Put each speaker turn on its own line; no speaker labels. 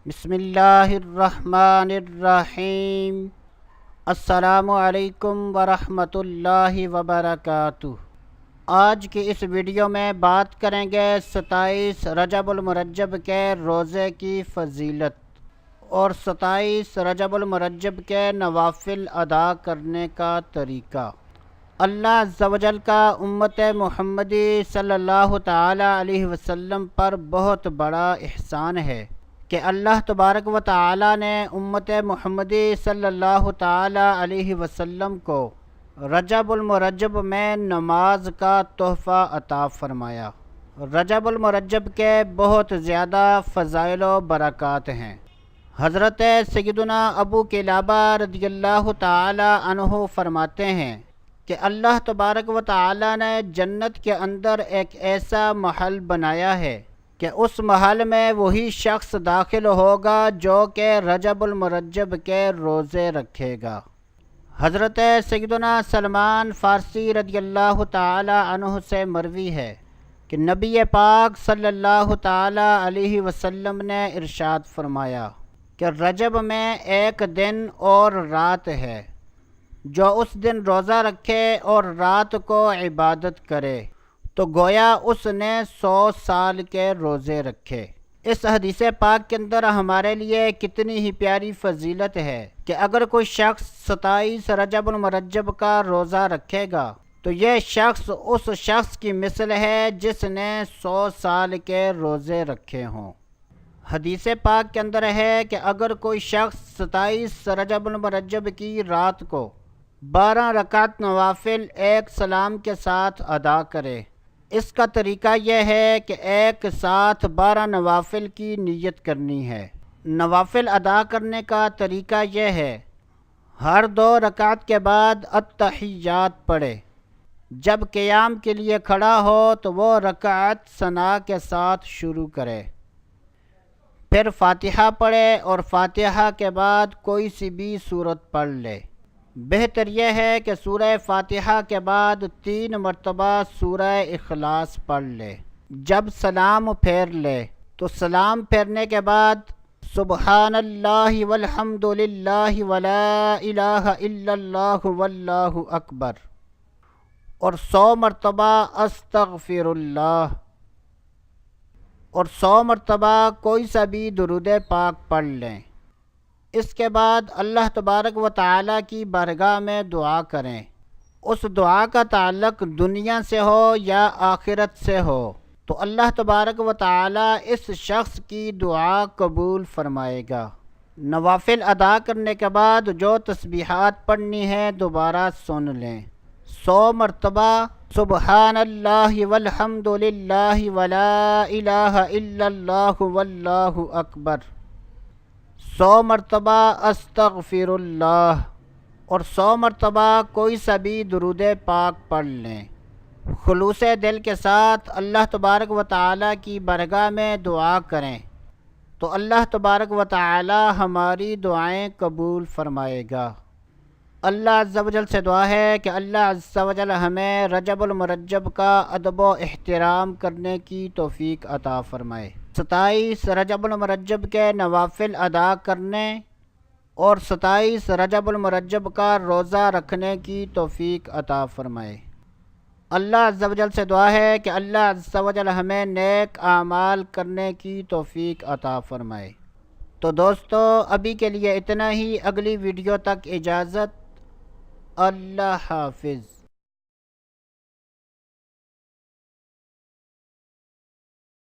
بسم اللہ الرحمن الرحیم۔ السلام علیکم ورحمۃ اللہ وبرکاتہ۔ آج کی اس ویڈیو میں بات کریں گے 27 رجب المرجب کے روزے کی فضیلت اور 27 رجب المرجب کے نوافل ادا کرنے کا طریقہ۔ اللہ عز و جل کا امت محمدی صلی اللہ تعالیٰ علیہ وسلم پر بہت بڑا احسان ہے کہ اللہ تبارک و تعالیٰ نے امت محمدی صلی اللہ تعالیٰ علیہ وسلم کو رجب المرجب میں نماز کا تحفہ عطا فرمایا۔ رجب المرجب کے بہت زیادہ فضائل و برکات ہیں۔ حضرت سیدنا ابو قلابہ رضی اللہ تعالیٰ عنہ فرماتے ہیں کہ اللہ تبارک و تعالیٰ نے جنت کے اندر ایک ایسا محل بنایا ہے کہ اس محل میں وہی شخص داخل ہوگا جو کہ رجب المرجب کے روزے رکھے گا۔ حضرت سیدنا سلمان فارسی رضی اللہ تعالی عنہ سے مروی ہے کہ نبی پاک صلی اللہ تعالی علیہ وسلم نے ارشاد فرمایا کہ رجب میں ایک دن اور رات ہے، جو اس دن روزہ رکھے اور رات کو عبادت کرے تو گویا اس نے 100 سال کے روزے رکھے۔ اس حدیث پاک کے اندر ہمارے لیے کتنی ہی پیاری فضیلت ہے کہ اگر کوئی شخص 27 رجب المرجب کا روزہ رکھے گا تو یہ شخص اس شخص کی مثل ہے جس نے 100 سال کے روزے رکھے ہوں۔ حدیث پاک کے اندر ہے کہ اگر کوئی شخص 27 رجب المرجب کی رات کو 12 رکعت نوافل ایک سلام کے ساتھ ادا کرے، اس کا طریقہ یہ ہے کہ ایک ساتھ 12 نوافل کی نیت کرنی ہے۔ نوافل ادا کرنے کا طریقہ یہ ہے، ہر 2 رکعت کے بعد التحیات پڑھے، جب قیام کے لیے کھڑا ہو تو وہ رکعت ثنا کے ساتھ شروع کرے، پھر فاتحہ پڑھے اور فاتحہ کے بعد کوئی سی بھی سورت پڑھ لے۔ بہتر یہ ہے کہ سورہ فاتحہ کے بعد 3 مرتبہ سورہ اخلاص پڑھ لے۔ جب سلام پھیر لے تو سلام پھیرنے کے بعد سبحان اللہ والحمد للہ ولا الہ الا اللہ واللہ اکبر اور 100 مرتبہ استغفر اللہ اور 100 مرتبہ کوئی سا بھی درود پاک پڑھ لیں۔ اس کے بعد اللہ تبارک و تعالیٰ کی بارگاہ میں دعا کریں۔ اس دعا کا تعلق دنیا سے ہو یا آخرت سے ہو تو اللہ تبارک و تعالیٰ اس شخص کی دعا قبول فرمائے گا۔ نوافل ادا کرنے کے بعد جو تسبیحات پڑھنی ہے دوبارہ سن لیں۔ 100 مرتبہ سبحان اللہ والحمد للہ ولا الہ الا اللہ واللہ اکبر، 100 مرتبہ استغفر اللہ اور 100 مرتبہ کوئی سا بھی درود پاک پڑھ لیں۔ خلوص دل کے ساتھ اللہ تبارک و تعالیٰ کی بارگاہ میں دعا کریں تو اللہ تبارک و تعالیٰ ہماری دعائیں قبول فرمائے گا۔ اللہ عز و جل سے دعا ہے کہ اللہ عز و جل ہمیں رجب المرجب کا ادب و احترام کرنے کی توفیق عطا فرمائے۔ 27 رجب المرجب کے نوافل ادا کرنے اور 27 رجب المرجب کا روزہ رکھنے کی توفیق عطا فرمائے۔ اللہ عز و جل سے دعا ہے کہ اللہ عز و جل ہمیں نیک اعمال کرنے کی توفیق عطا فرمائے۔ تو دوستو ابھی کے لیے اتنا ہی، اگلی ویڈیو تک اجازت، اللہ حافظ۔